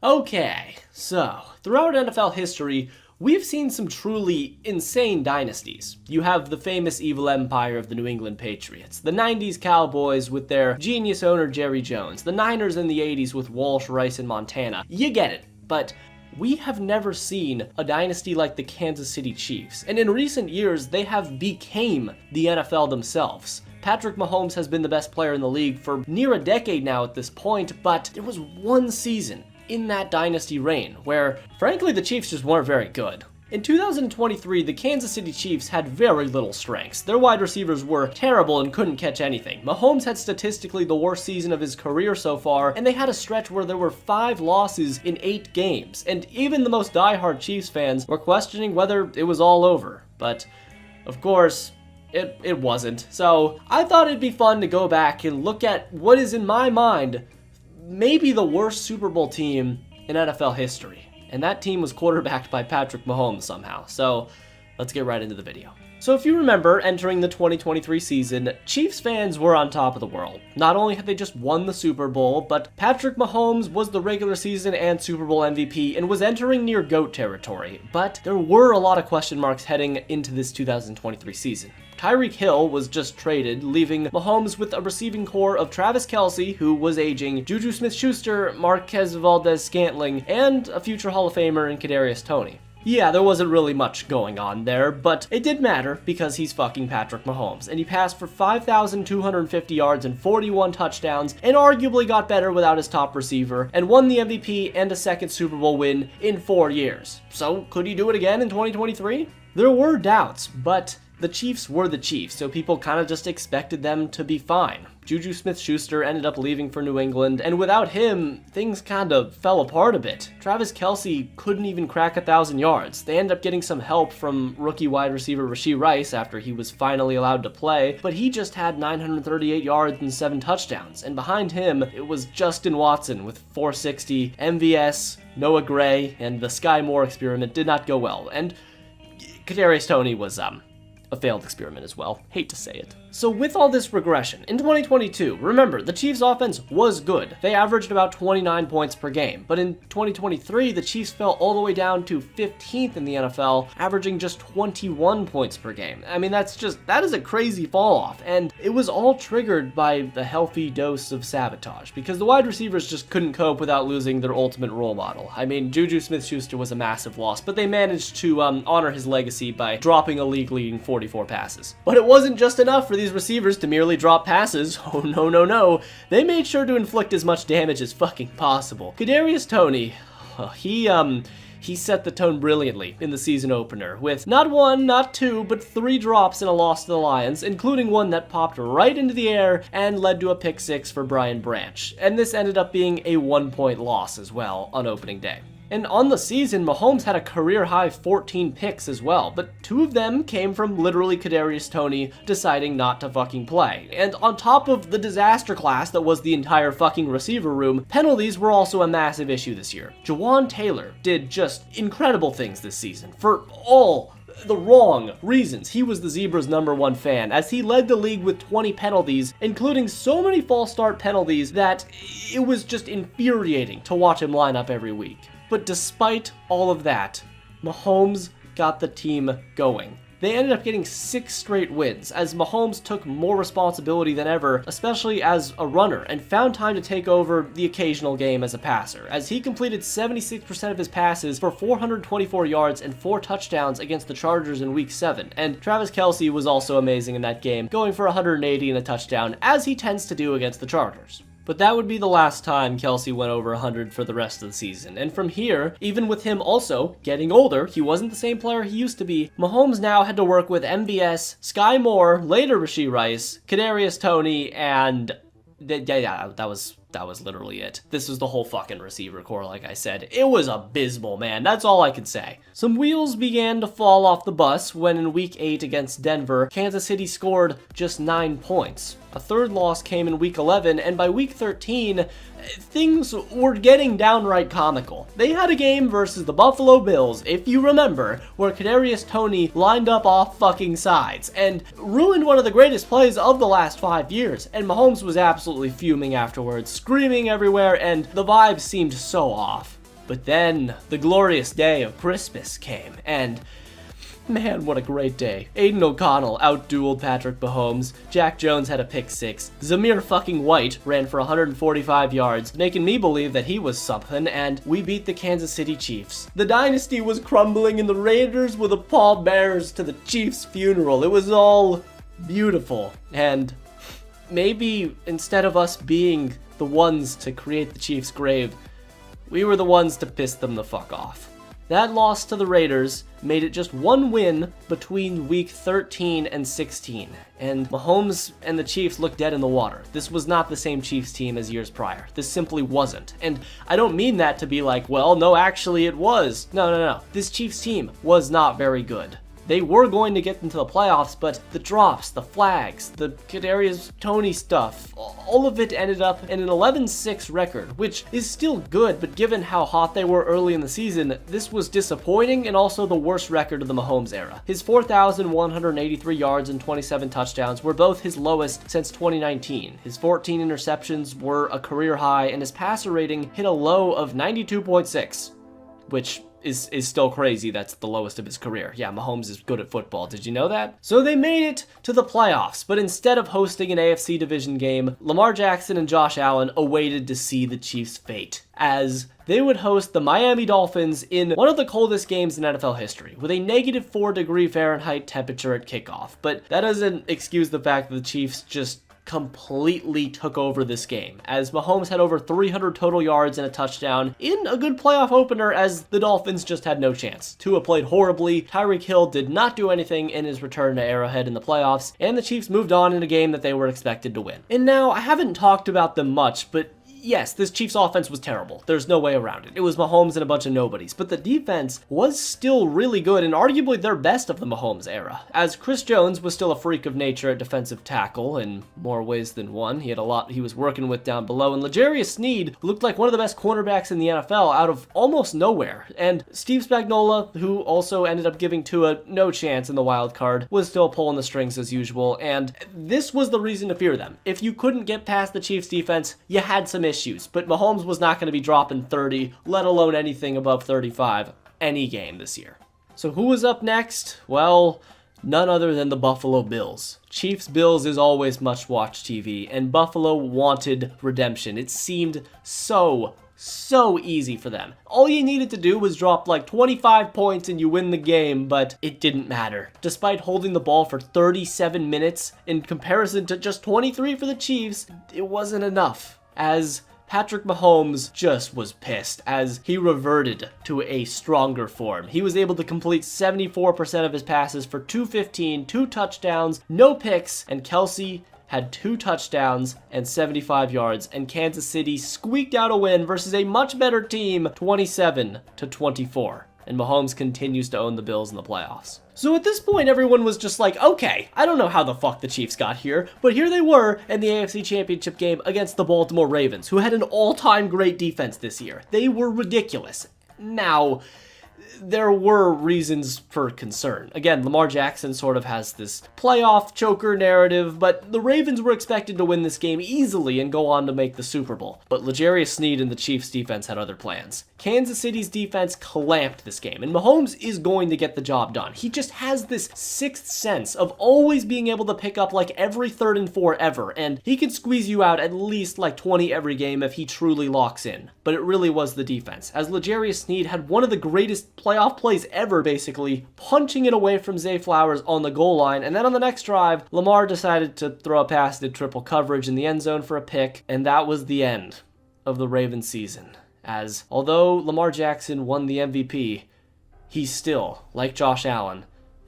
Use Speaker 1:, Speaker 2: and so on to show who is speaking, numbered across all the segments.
Speaker 1: Okay, so throughout NFL history, we've seen some truly insane dynasties. You have the famous evil empire of the New England Patriots, the 90s Cowboys with their genius owner Jerry Jones, the Niners in the 80s with Walsh, Rice, and Montana. You get it, but we have never seen a dynasty like the Kansas City Chiefs, and in recent years, they have became the NFL themselves. Patrick Mahomes has been the best player in the league for near a decade now at this point, but there was one season in that dynasty reign where, frankly, the Chiefs just weren't very good. In 2023, the Kansas City Chiefs had very little strengths. Their wide receivers were terrible and couldn't catch anything. Mahomes had statistically the worst season of his career so far, and they had a stretch where there were 5 losses in 8 games, and even the most diehard Chiefs fans were questioning whether it was all over. But, of course, it wasn't. So, I thought it'd be fun to go back and look at what is, in my mind, maybe the worst Super Bowl team in NFL history. And that team was quarterbacked by Patrick Mahomes somehow. So let's get right into the video. So if you remember, entering the 2023 season, Chiefs fans were on top of the world. Not only had they just won the Super Bowl, but Patrick Mahomes was the regular season and Super Bowl MVP and was entering near GOAT territory. But there were a lot of question marks heading into this 2023 season. Tyreek Hill was just traded, leaving Mahomes with a receiving core of Travis Kelce, who was aging, Juju Smith-Schuster, Marquez Valdez-Scantling, and a future Hall of Famer in Kadarius Toney. Yeah, there wasn't really much going on there, but it did matter because he's fucking Patrick Mahomes, and he passed for 5,250 yards and 41 touchdowns, and arguably got better without his top receiver, and won the MVP and a second Super Bowl win in 4 years. So, could he do it again in 2023? There were doubts, but the Chiefs were the Chiefs, so people kind of just expected them to be fine. Juju Smith-Schuster ended up leaving for New England, and without him, things kind of fell apart a bit. Travis Kelce couldn't even crack 1,000 yards. They ended up getting some help from rookie wide receiver Rashee Rice after he was finally allowed to play, but he just had 938 yards and 7 touchdowns, and behind him, it was Justin Watson with 460, MVS, Noah Gray, and the Sky Moore experiment did not go well, and Kadarius Toney was, a failed experiment as well. Hate to say it. So with all this regression, in 2022, remember, the Chiefs' offense was good. They averaged about 29 points per game. But in 2023, the Chiefs fell all the way down to 15th in the NFL, averaging just 21 points per game. I mean, that is a crazy fall off. And it was all triggered by the healthy dose of sabotage, because the wide receivers just couldn't cope without losing their ultimate role model. I mean, Juju Smith-Schuster was a massive loss, but they managed to honor his legacy by dropping a league-leading 44 passes. But it wasn't just enough for these receivers to merely drop passes. Oh no. They made sure to inflict as much damage as fucking possible. Kadarius Toney, he set the tone brilliantly in the season opener with not 1, not 2, but 3 drops in a loss to the Lions, including one that popped right into the air and led to a pick 6 for Brian Branch. And this ended up being a 1-point loss as well on opening day. And on the season, Mahomes had a career-high 14 picks as well, but 2 of them came from literally Kadarius Toney deciding not to fucking play. And on top of the disaster class that was the entire fucking receiver room, penalties were also a massive issue this year. Jawan Taylor did just incredible things this season for all the wrong reasons. He was the Zebras' #1 fan, as he led the league with 20 penalties, including so many false start penalties that it was just infuriating to watch him line up every week. But despite all of that, Mahomes got the team going. They ended up getting 6 straight wins, as Mahomes took more responsibility than ever, especially as a runner, and found time to take over the occasional game as a passer, as he completed 76% of his passes for 424 yards and 4 touchdowns against the Chargers in Week 7, and Travis Kelce was also amazing in that game, going for 180 and a touchdown, as he tends to do against the Chargers. But that would be the last time Kelce went over 100 for the rest of the season. And from here, even with him also getting older, he wasn't the same player he used to be, Mahomes now had to work with MVS, Sky Moore, later Rashee Rice, Kadarius Toney, and that was literally it. This was the whole fucking receiver core, like I said. It was abysmal, man. That's all I can say. Some wheels began to fall off the bus when in Week 8 against Denver, Kansas City scored just 9 points. A third loss came in Week 11, and by Week 13, things were getting downright comical. They had a game versus the Buffalo Bills, if you remember, where Kadarius Toney lined up off fucking sides and ruined one of the greatest plays of the last 5 years, and Mahomes was absolutely fuming afterwards, screaming everywhere, and the vibes seemed so off. But then the glorious day of Christmas came, and man, what a great day. Aiden O'Connell outdueled Patrick Mahomes, Jack Jones had a pick six, Zamir fucking White ran for 145 yards, making me believe that he was something, and we beat the Kansas City Chiefs. The dynasty was crumbling and the Raiders were the pallbearers to the Chiefs' funeral. It was all beautiful, and maybe instead of us being the ones to create the Chiefs' grave, we were the ones to piss them the fuck off. That loss to the Raiders made it just one win between week 13 and 16, and Mahomes and the Chiefs looked dead in the water. This was not the same Chiefs team as years prior. This simply wasn't. And I don't mean that to be like, well, no, actually it was. No. This Chiefs team was not very good. They were going to get into the playoffs, but the drops, the flags, the Kadarius Toney stuff, all of it ended up in an 11-6 record, which is still good, but given how hot they were early in the season, this was disappointing and also the worst record of the Mahomes era. His 4,183 yards and 27 touchdowns were both his lowest since 2019. His 14 interceptions were a career high, and his passer rating hit a low of 92.6, which is still crazy. That's the lowest of his career. Yeah, Mahomes is good at football. Did you know that? So they made it to the playoffs, but instead of hosting an AFC division game, Lamar Jackson and Josh Allen awaited to see the Chiefs' fate, as they would host the Miami Dolphins in one of the coldest games in NFL history, with a -4 Fahrenheit temperature at kickoff. But that doesn't excuse the fact that the Chiefs just completely took over this game, as Mahomes had over 300 total yards and a touchdown in a good playoff opener, as the Dolphins just had no chance. Tua played horribly, Tyreek Hill did not do anything in his return to Arrowhead in the playoffs, and the Chiefs moved on in a game that they were expected to win. And now, I haven't talked about them much, but yes, this Chiefs offense was terrible. There's no way around it. It was Mahomes and a bunch of nobodies, but the defense was still really good and arguably their best of the Mahomes era, as Chris Jones was still a freak of nature at defensive tackle in more ways than one. He had a lot he was working with down below, and L'Jarius Sneed looked like one of the best cornerbacks in the NFL out of almost nowhere. And Steve Spagnuolo, who also ended up giving Tua no chance in the wild card, was still pulling the strings as usual, and this was the reason to fear them. If you couldn't get past the Chiefs defense, you had some issues, but Mahomes was not going to be dropping 30, let alone anything above 35, any game this year. So who was up next? Well, none other than the Buffalo Bills. Chiefs-Bills is always must-watch TV, and Buffalo wanted redemption. It seemed so easy for them. All you needed to do was drop like 25 points and you win the game, but it didn't matter. Despite holding the ball for 37 minutes, in comparison to just 23 for the Chiefs, it wasn't enough, as Patrick Mahomes just was pissed as he reverted to a stronger form. He was able to complete 74% of his passes for 215, 2 touchdowns, no picks, and Kelsey had 2 touchdowns and 75 yards, and Kansas City squeaked out a win versus a much better team, 27-24. And Mahomes continues to own the Bills in the playoffs. So at this point, everyone was just like, okay, I don't know how the fuck the Chiefs got here, but here they were in the AFC Championship game against the Baltimore Ravens, who had an all-time great defense this year. They were ridiculous. Now, there were reasons for concern. Again, Lamar Jackson sort of has this playoff choker narrative, but the Ravens were expected to win this game easily and go on to make the Super Bowl. But L'Jarius Sneed and the Chiefs defense had other plans. Kansas City's defense clamped this game, and Mahomes is going to get the job done. He just has this sixth sense of always being able to pick up like every 3rd and 4 ever, and he can squeeze you out at least like 20 every game if he truly locks in. But it really was the defense, as L'Jarius Sneed had one of the greatest playoff plays ever, basically, punching it away from Zay Flowers on the goal line, and then on the next drive, Lamar decided to throw a pass, did triple coverage in the end zone for a pick, and that was the end of the Ravens season. As, although Lamar Jackson won the MVP, he still, like Josh Allen,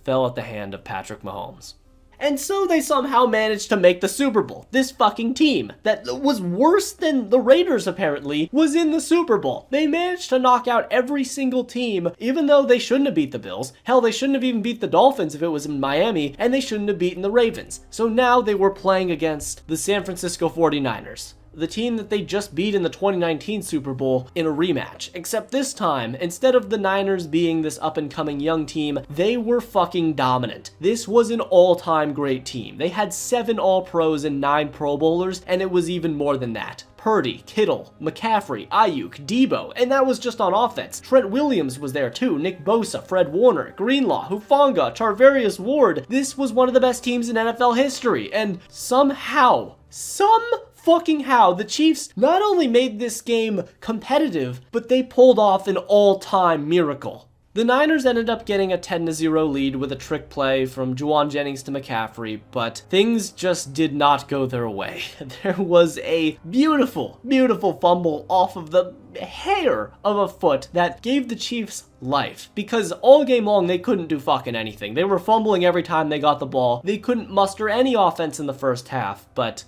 Speaker 1: fell at the hand of Patrick Mahomes. And so they somehow managed to make the Super Bowl. This fucking team that was worse than the Raiders, apparently, was in the Super Bowl. They managed to knock out every single team, even though they shouldn't have beat the Bills. Hell, they shouldn't have even beat the Dolphins if it was in Miami, and they shouldn't have beaten the Ravens. So now they were playing against the San Francisco 49ers, the team that they just beat in the 2019 Super Bowl in a rematch. Except this time, instead of the Niners being this up-and-coming young team, they were fucking dominant. This was an all-time great team. They had 7 All-Pros and 9 Pro Bowlers, and it was even more than that. Purdy, Kittle, McCaffrey, Ayuk, Debo, and that was just on offense. Trent Williams was there too, Nick Bosa, Fred Warner, Greenlaw, Hufanga, Charvarius Ward. This was one of the best teams in NFL history, and somehow, the Chiefs not only made this game competitive, but they pulled off an all-time miracle. The Niners ended up getting a 10-0 lead with a trick play from Juwan Jennings to McCaffrey, but things just did not go their way. There was a beautiful, beautiful fumble off of the hair of a foot that gave the Chiefs life, because all game long they couldn't do fucking anything. They were fumbling every time they got the ball. They couldn't muster any offense in the first half, but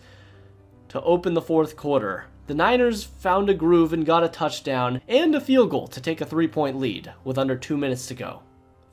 Speaker 1: to open the fourth quarter, the Niners found a groove and got a touchdown and a field goal to take a 3-point lead with under 2 minutes to go.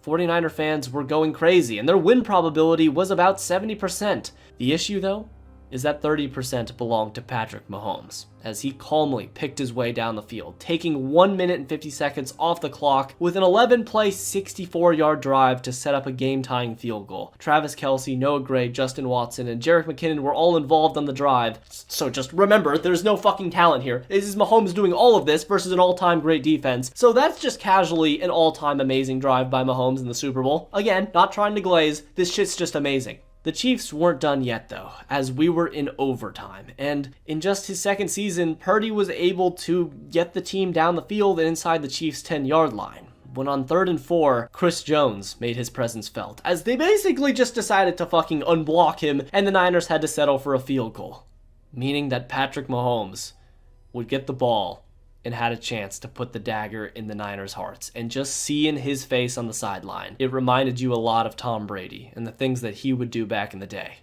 Speaker 1: 49er fans were going crazy, and their win probability was about 70%. The issue, though, is that 30% belonged to Patrick Mahomes, as he calmly picked his way down the field, taking 1 minute and 50 seconds off the clock with an 11-play, 64-yard drive to set up a game-tying field goal. Travis Kelce, Noah Gray, Justin Watson, and Jerick McKinnon were all involved on the drive, so just remember, there's no fucking talent here. This is Mahomes doing all of this versus an all-time great defense, so that's just casually an all-time amazing drive by Mahomes in the Super Bowl. Again, not trying to glaze, this shit's just amazing. The Chiefs weren't done yet though, as we were in overtime, and in just his second season, Purdy was able to get the team down the field and inside the Chiefs' 10-yard line. When on 3rd and 4, Chris Jones made his presence felt, as they basically just decided to fucking unblock him, and the Niners had to settle for a field goal, meaning that Patrick Mahomes would get the ball and had a chance to put the dagger in the Niners' hearts. And just seeing his face on the sideline, it reminded you a lot of Tom Brady and the things that he would do back in the day.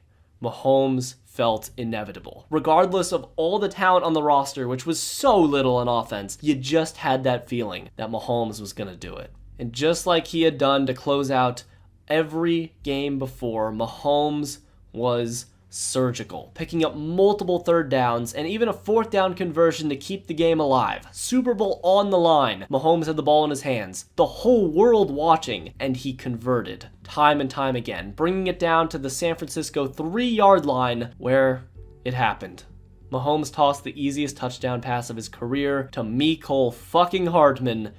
Speaker 1: Mahomes felt inevitable. Regardless of all the talent on the roster, which was so little on offense, you just had that feeling that Mahomes was going to do it. And just like he had done to close out every game before, Mahomes was surgical, picking up multiple 3rd downs and even a 4th down conversion to keep the game alive. Super Bowl on the line. Mahomes had the ball in his hands, the whole world watching, and he converted time and time again, bringing it down to the San Francisco 3-yard line where it happened. Mahomes tossed the easiest touchdown pass of his career to Mecole fucking Hardman,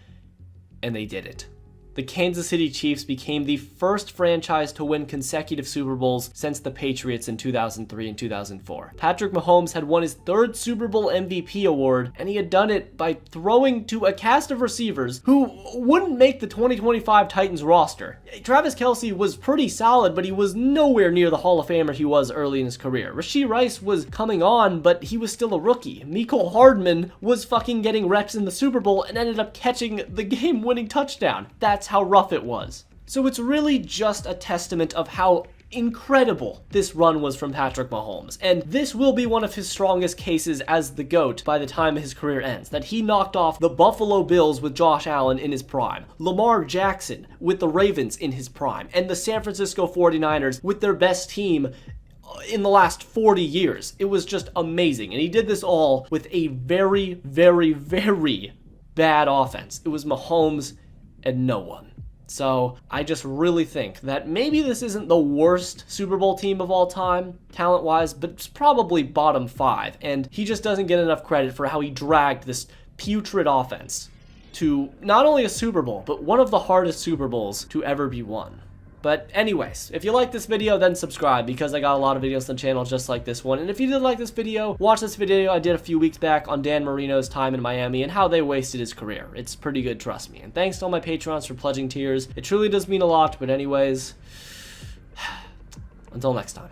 Speaker 1: and they did it. The Kansas City Chiefs became the first franchise to win consecutive Super Bowls since the Patriots in 2003 and 2004. Patrick Mahomes had won his 3rd Super Bowl MVP award, and he had done it by throwing to a cast of receivers who wouldn't make the 2025 Titans roster. Travis Kelce was pretty solid, but he was nowhere near the Hall of Famer he was early in his career. Rashee Rice was coming on, but he was still a rookie. Mecole Hardman was fucking getting reps in the Super Bowl and ended up catching the game-winning touchdown. That's how rough it was. So it's really just a testament of how incredible this run was from Patrick Mahomes, and this will be one of his strongest cases as the GOAT by the time his career ends, that he knocked off the Buffalo Bills with Josh Allen in his prime, Lamar Jackson with the Ravens in his prime, and the San Francisco 49ers with their best team in the last 40 years. It was just amazing, and he did this all with a very, very, very bad offense. It was Mahomes and no one. So I just really think that maybe this isn't the worst Super Bowl team of all time, talent-wise, but it's probably bottom 5, and he just doesn't get enough credit for how he dragged this putrid offense to not only a Super Bowl, but one of the hardest Super Bowls to ever be won. But anyways, if you like this video, then subscribe, because I got a lot of videos on the channel just like this one. And if you did like this video, watch this video I did a few weeks back on Dan Marino's time in Miami and how they wasted his career. It's pretty good, trust me. And thanks to all my Patrons for pledging tiers. It truly does mean a lot, but anyways, until next time.